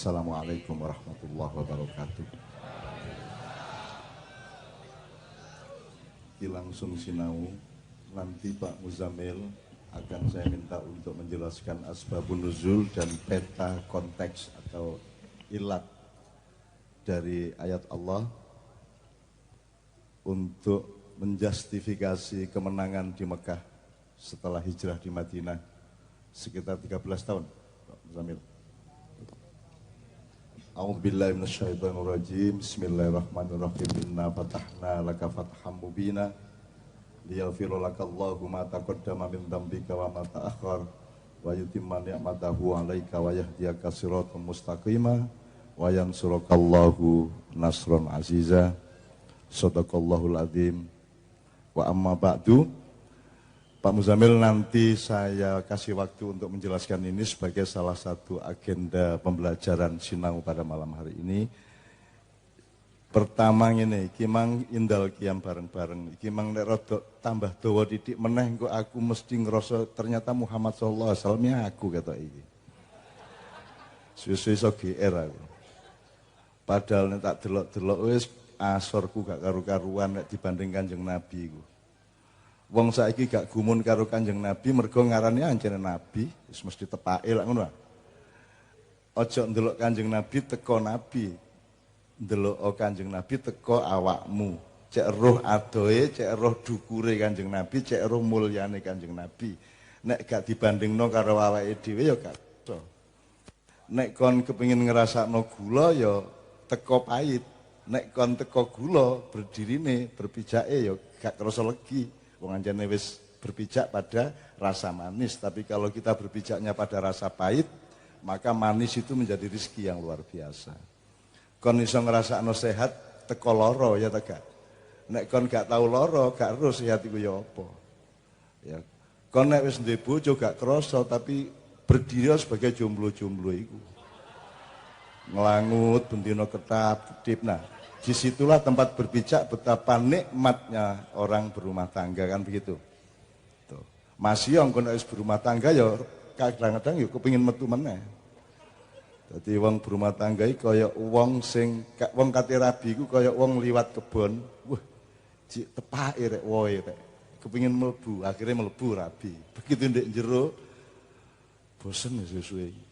Assalamualaikum warahmatullahi wabarakatuh. Langsung sinau, nanti Pak Muzamil akan saya minta untuk menjelaskan asbabun nuzul dan peta konteks atau ilat dari ayat Allah untuk menjustifikasi kemenangan di Mekah setelah hijrah di Madinah sekitar 13 tahun. Pak Muzamil. A'udzubillahi minasyaitonirrajim. Bismillahirrahmanirrahim. Inna fatahna laka fatham mubina liyaghfira lakallahu ma taqaddama min dzambika wa ma ta'akhkhar wa yutimma ni'matahu 'alaika wa yahdiyaka siratan mustaqima wa yansurakallahu nasran aziza. Shadaqallahul azim. Wa amma ba'du. Pak Muzamil, nanti saya kasih waktu untuk menjelaskan ini sebagai salah satu agenda pembelajaran sinau pada malam hari ini. Pertama ini, kimang indal kiam bareng-bareng, kimang nek rodok tambah dawa didik meneh kok aku mesti ngerasa ternyata Muhammad sallallahu alaihi wasallam aku kata iki. Suwe-suwe iso GR aku. Padahal nek tak delok-delok wis asorku gak karu-karuan nek dibanding Kanjeng Nabi iku. Wong saiki gak gumun karo Kanjeng Nabi mergo ngarane ancene Nabi, wis mesti tepake lak ngono. Aja ndelok Kanjeng Nabi teko Nabi. Ndelok Kanjeng Nabi teko awakmu. Cek roh adohe, cek roh dukure Kanjeng Nabi, cek roh mulyane Kanjeng Nabi. Nek gak dibandingno karo awake dhewe ya gak iso. Nek kon kepengin ngrasakno gula ya teko pahit. Nek kon teko gula berdirine, berpijake ya gak krasa legi. Wong anjane wis berpijak pada rasa manis, tapi kalau kita berpijaknya pada rasa pahit, maka manis itu menjadi rezeki yang luar biasa. Kon iso ngrasakno sehat teko loro ya ta gak. Nek kon gak tau loro, gak ero sehat iku ya apa. Ya. Kon nek wis duwe bojo gak krasa tapi berdiri sebagai jomblo-jomblo iku. Ngelangut bendina ketap-ketip. Nah, disitulah tempat berpijak betapa nikmatnya orang berumah tangga, kan begitu. Tuh. Masih yang kono wis berumah tangga ya kadang-kadang ya kepengin metu meneh. Dadi wong berumah tangga iki kaya wong sing wong kate rabi iku kaya wong liwat kebon. Wah, tepake rek wohe rek. Kepengin mlebu, akhirnya mlebu rabi. Begitu ndek jero bosen suwe-suwe.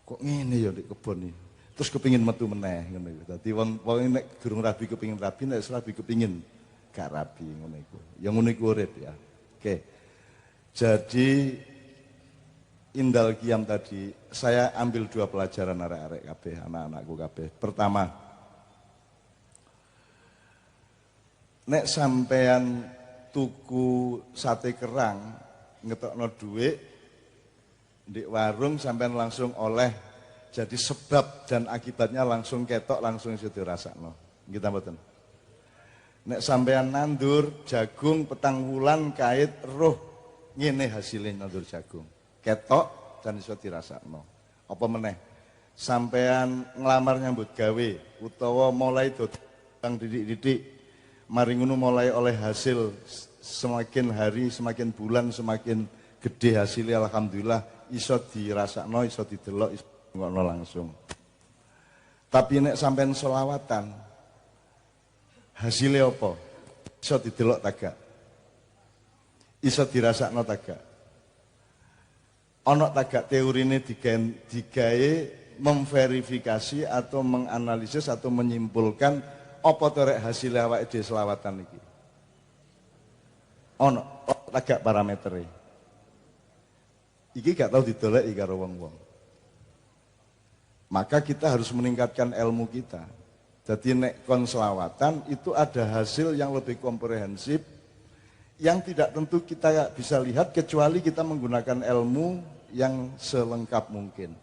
Kok ngene ya ndek kebon iki. Terus kepingin metu meneh ngono iku. Dadi wong nek durung rabi kepingin rabi, nek rabi kepingin gak rabi ngono iku. Ya ngono iku urip ya. Oke. Jadi indal kiam tadi saya ambil dua pelajaran arek-arek kabeh, anak-anakku kabeh. Pertama, nek sampean tuku sate kerang ngetokno dhuwit ndek warung sampean langsung oleh. Jadi sebab dan akibatnya langsung ketok, langsung iso dirasakno. Nggih ta mboten? Nek sampean nandur jagung petang wulan kait roh ngene hasilnya nandur jagung. Ketok dan iso dirasakno. Apa meneh? Sampean nglamar nyambut gawe utawa mulai dodang didik-didik mari ngono mulai oleh hasil semakin hari, semakin bulan semakin gede hasilnya alhamdulillah iso dirasakno, iso didelok, iso ngono langsung. Tapi nek sampean selawatan hasilnya apa? Iso didelok ta gak? Iso dirasakno ta gak? Ana ta gak teorine digawe memverifikasi atau menganalisis atau menyimpulkan apa to rek hasil awake dhewe selawatan iki? Ana ta gak parametere? Iki gak tau didoleki karo wong-wong. Maka kita harus meningkatkan ilmu kita. Jadi nek kon selawatan itu ada hasil yang lebih komprehensif yang tidak tentu kita bisa lihat kecuali kita menggunakan ilmu yang selengkap mungkin.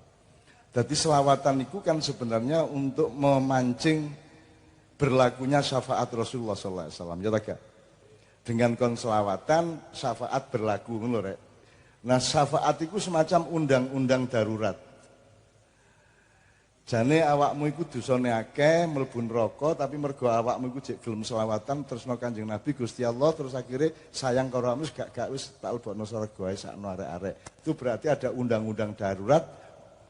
Jadi selawatan itu kan sebenarnya untuk memancing berlakunya syafaat Rasulullah SAW. Ya tak? Dengan kon selawatan syafaat berlaku ngono rek. Nah syafaat itu semacam undang-undang darurat. Jane awakmu iku dosane akeh mlebu neraka tapi mergo awakmu iku jek gelem selawatan tresno Kanjeng Nabi Gusti Allah terus akhirnya sayang karo awakmu gak wis tak lebokno surga ae sakno arek-arek. Itu berarti ada undang-undang darurat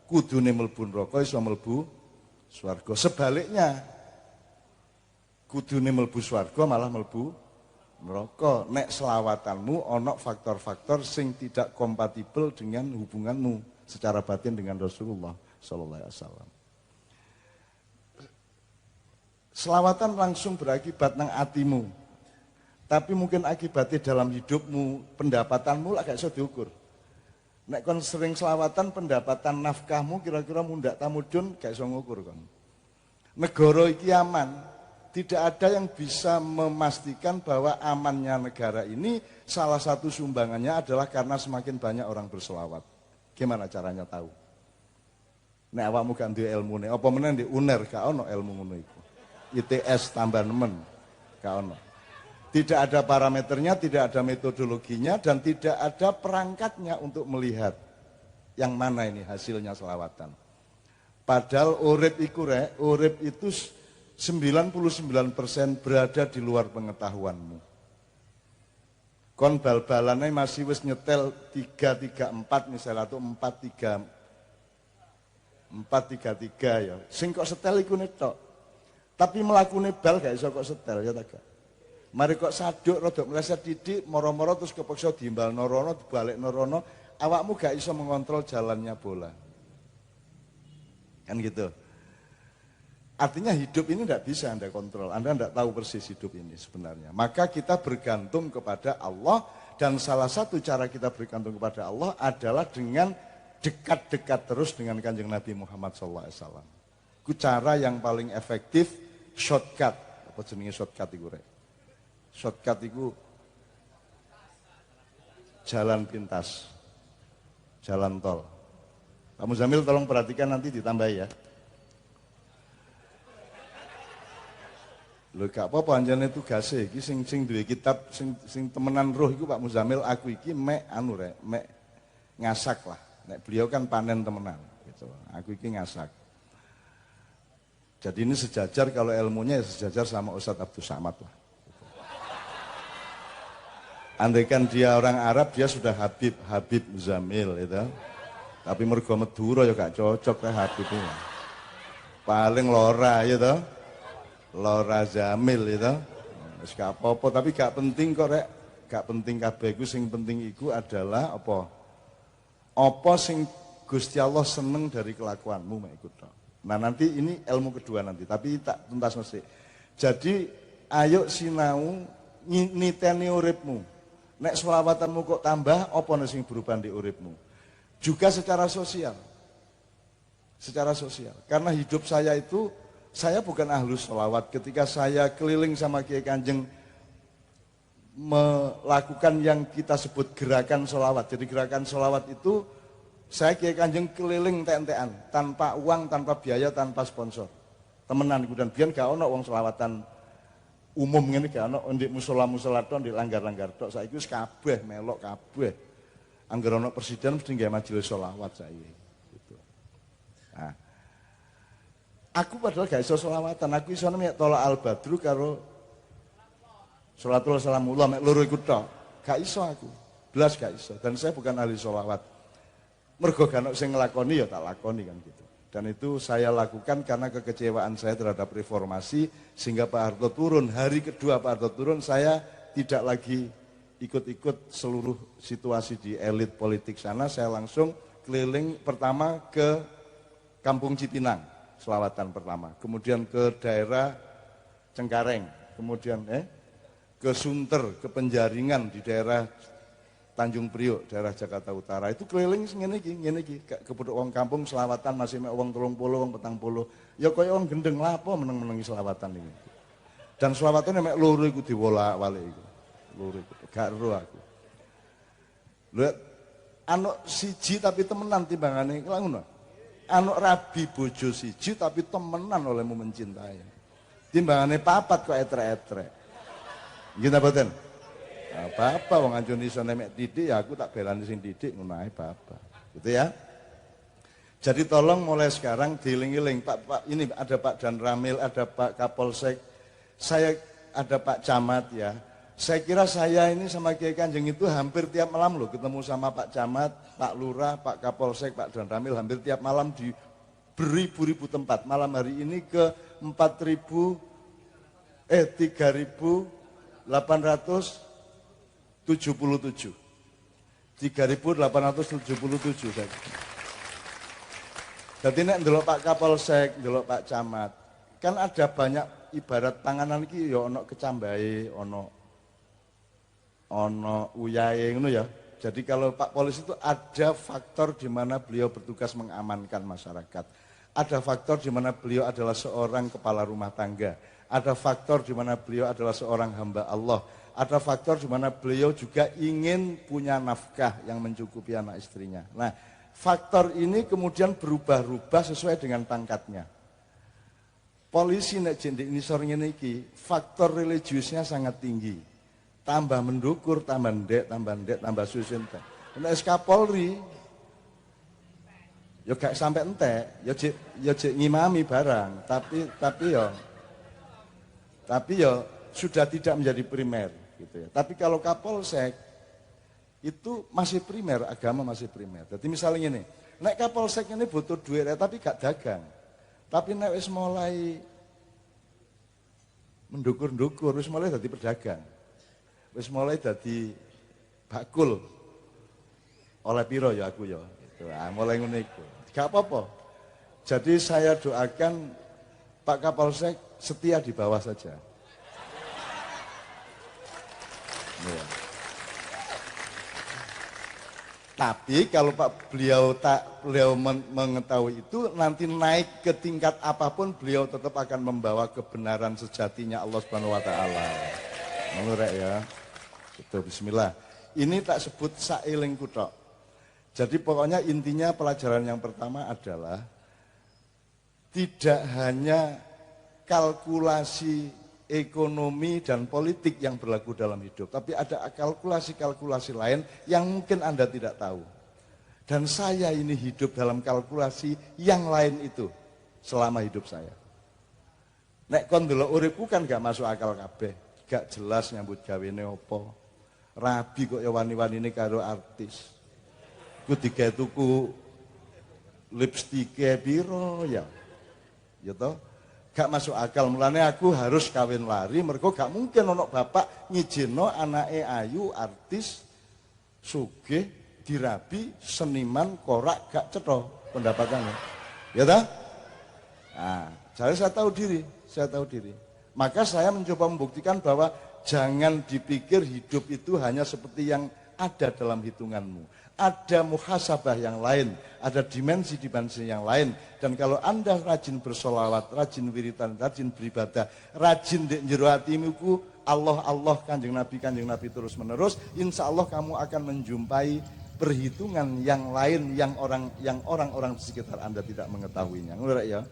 kudune mlebu neraka iso mlebu swarga. Sebaliknya kudune mlebu swarga malah mlebu neraka. Nek selawatanmu ana faktor-faktor sing tidak kompatibel dengan hubunganmu secara batin dengan Rasulullah sallallahu alaihi wasallam. Selawatan langsung berakibat nang atimu. Tapi mungkin akibatnya dalam hidupmu, pendapatanmu lah gak iso diukur. Nek kon sering selawatan, pendapatan nafkahmu kira-kira mundak tamudun gak iso ngukur kon. Negara iki aman, tidak ada yang bisa memastikan bahwa amannya negara ini salah satu sumbangannya adalah karena semakin banyak orang berselawat. Gimana caranya tahu? Nek awakmu gak duwe ilmune, apa meneh di UNER gak ono ilmu ngono iku. ITS tambah nemen gak ono. Tidak ada parameternya, tidak ada metodologinya, dan tidak ada perangkatnya untuk melihat yang mana ini hasilnya selawatan. Padahal urip itu 99% berada di luar pengetahuanmu. Kon bal-balannya masih wis nyetel 334 misalnya, atau 433 ya. Sing kok setel iku netok. Tapi melakune bal gak iso kok setel ya tak. Mari kok saduk rodok meleset didik, moro-moro terus kepeksa diimbal norono, dibalik norono, awakmu gak iso mengontrol jalannya bola. Kan gitu. Artinya hidup ini tidak bisa Anda kontrol, Anda tidak tahu persis hidup ini sebenarnya. Maka kita bergantung kepada Allah, dan salah satu cara kita bergantung kepada Allah adalah dengan dekat-dekat terus dengan Kanjeng Nabi Muhammad SAW. Itu cara yang paling efektif, shortcut. Apa jenenge shortcut itu rek? Shortcut itu jalan pintas, jalan tol. Pak Muzamil tolong perhatikan nanti ditambah ya. Lho gak apa-apa anjane tugase iki sing duwe kitab sing temenan roh iku Pak Muzamil, aku iki mek anu rek, mek ngasak lah. Nek beliau kan panen temenan gitu. Aku iki ngasak. Jadi ini sejajar, kalau ilmunya ya sejajar sama Ustadz Abdul Samad lah. Andaikan dia orang Arab, dia sudah Habib Muzamil itu. Tapi mergo Madura ya gak cocok lah Habib ini. Paling Lora gitu. Lora Zamil itu. Wis gak apa-apa, tapi gak penting kok rek. Gak penting kabeh iku, sing penting iku adalah apa? Apa sing Gusti Allah seneng dari kelakuanmu mek iku tok. Nah nanti ini ilmu kedua nanti, tapi tak tuntas mesti. Jadi ayo sinau niteni uripmu. Nek selawatanmu kok tambah, apa sing berubah di uripmu? Juga secara sosial. Secara sosial. Karena hidup saya itu, saya bukan ahlus sholawat. Ketika saya keliling sama Kiai Kanjeng melakukan yang kita sebut gerakan sholawat. Jadi gerakan sholawat itu, saya Kiai Kanjeng keliling tentean, tanpa uang, tanpa biaya, tanpa sponsor. Temenan, dan biar gak ono wong sholawatan umum ngene gak ono ndek musala-musala tok, ndek langgar-langgar tok. Saiki wis kabeh melok kabeh. Angger ono presiden mesti nggawe majelis sholawat saiki. Gitu. Nah, aku padahal gak iso sholawatan, aku iso mek tolak al-badru karo sholatul salamullah mek loro iku tok. Gak iso aku. Blas gak iso, dan saya bukan ahli sholawat. Mergo gak ono sing nglakoni ya tak lakoni kan gitu. Dan itu saya lakukan karena kekecewaan saya terhadap reformasi, sehingga Pak Harto turun. Hari kedua Pak Harto turun, saya tidak lagi ikut-ikut seluruh situasi di elit politik sana. Saya langsung keliling pertama ke Kampung Cipinang, selawatan pertama. Kemudian ke daerah Cengkareng, kemudian ke Sunter, ke Penjaringan di daerah Tanjung Priok, daerah Jakarta Utara. Itu keliling ngene iki, kepethuk wong kampung selawatan masih mek wong 30, wong 40. Ya kaya wong gendeng lapo meneng-menengi selawatan iki. Dan selawatane mek loro iku diwolak-walik iku. Loro iku gak ero aku. Lho anuk siji tapi temenan timbangane lha ngono. Anuk rabi bojo siji tapi temenan olehmu mencintai. Timbangane papat kok etrek-etrek. Nggih ta mboten? Bapak wong ancun iso nek didik ya aku tak belani sing didik ngono ae bapak. Gitu ya. Jadi tolong mulai sekarang dieling-eling Pak ini ada Pak Dan Ramil, ada Pak Kapolsek, saya ada Pak Camat ya. Saya kira saya ini sama Kiai Kanjeng itu hampir tiap malam loh ketemu sama Pak Camat, Pak Lurah, Pak Kapolsek, Pak Dan Ramil hampir tiap malam di beribu-ribu tempat. Malam hari ini ke 3.877. 3.877 saya. Jadi nek ndelok Pak Kapolsek, ndelok Pak Camat, kan ada banyak ibarat panganan iki ya ana kecambahe, ana uyahe ngono ya. Jadi kalau Pak Polisi itu ada faktor di mana beliau bertugas mengamankan masyarakat. Ada faktor di mana beliau adalah seorang kepala rumah tangga. Ada faktor di mana beliau adalah seorang hamba Allah. Ada faktor di mana beliau juga ingin punya nafkah yang mencukupi anak istrinya. Nah, faktor ini kemudian berubah-ubah sesuai dengan pangkatnya. Polisi nek jendik nisor ngene iki, faktor religiusnya sangat tinggi. Tambah mendukur, tambah ndek, tambah susun. Nek Kapolri ya gak sampai entek, ya jek ngimami barang, tapi sudah tidak menjadi primer gitu ya. Tapi kalau Kapolsek itu masih primer, agama masih primer. Jadi misalnya ini, nek Kapolsek ini butuh duit tapi gak dagang. Tapi nek wis mulai mendukur-dukur, wis mulai jadi pedagang. Wis mulai jadi bakul. Oleh piro ya aku ya. Gitu. Nah, mulai ngono iku. Gak apa-apa. Jadi saya doakan Pak Kapolsek setia di bawah saja. Ya. Tapi kalau beliau mengetahui itu nanti naik ke tingkat apapun beliau tetap akan membawa kebenaran sejatinya Allah Subhanahu wa taala. Menurut ya. Itu bismillah. Ini tak sebut saeling kutok. Jadi pokoknya intinya pelajaran yang pertama adalah tidak hanya kalkulasi ekonomi dan politik yang berlaku dalam hidup, tapi ada kalkulasi-kalkulasi lain yang mungkin Anda tidak tahu. Dan saya ini hidup dalam kalkulasi yang lain itu selama hidup saya. Nek kon ndelok uripku kan gak masuk akal kabeh, gak jelas nyambut gawene opo. Rabi kok ya wani-wanine karo artis. Ku digawe tuku lipstike piro ya. Ya toh? Gak masuk akal, mulane aku harus kawin lari, mergo gak mungkin ono bapak ngijinno anake ayu, artis, sugih, dirabi, seniman, korak, gak cetha pendapatannya. Ya toh? Nah, jadi saya tahu diri. Maka saya mencoba membuktikan bahwa jangan dipikir hidup itu hanya seperti yang ada dalam hitunganmu. Ada muhasabah yang lain, ada dimensi-dimensi yang lain. Dan kalau Anda rajin bersolawat, rajin wiritan, rajin beribadah, rajin di jero hatimu, Allah Kanjeng Nabi terus menerus, insya Allah kamu akan menjumpai perhitungan yang lain yang orang-orang di sekitar Anda tidak mengetahuinya. Ngerti ya?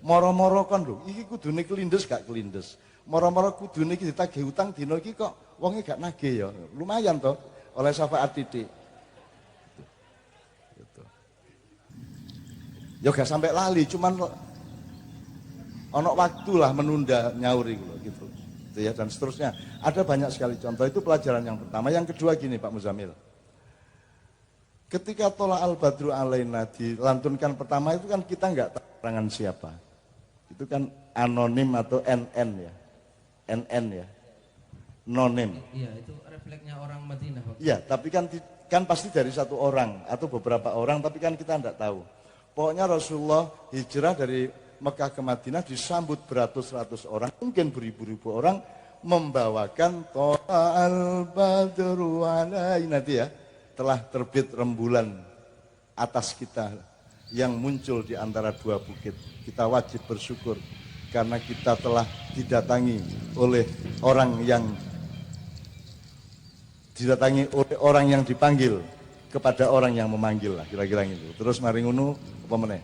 Moro-moro kan lho, iki kudune kelindes gak kelindes. Moro-moro kudune iki ditagih utang dina iki kok wonge gak nagih ya. Lumayan toh oleh syafaat titik. Ya gak sampai lali, cuman ono waktu lah menunda nyauri gitu. Gitu ya, dan seterusnya. Ada banyak sekali contoh, itu pelajaran yang pertama. Yang kedua gini Pak Muzamil. Ketika Tola al-Badru alaina dilantunkan pertama itu kan kita nggak tahu tangan siapa. Itu kan anonim atau NN ya. NN ya. Nonim. Iya, itu refleksnya orang Madinah. Iya, tapi kan pasti dari satu orang atau beberapa orang, tapi kan kita nggak tahu. Pokoknya Rasulullah hijrah dari Mekah ke Madinah disambut beratus-ratus orang, mungkin beribu-ribu orang, membawakan To'al Badru alaina ya, telah terbit rembulan atas kita yang muncul di antara dua bukit. Kita wajib bersyukur karena kita telah didatangi oleh orang yang dipanggil kepada orang yang memanggil lah, kira-kira gitu. Terus mari ngono apa meneh?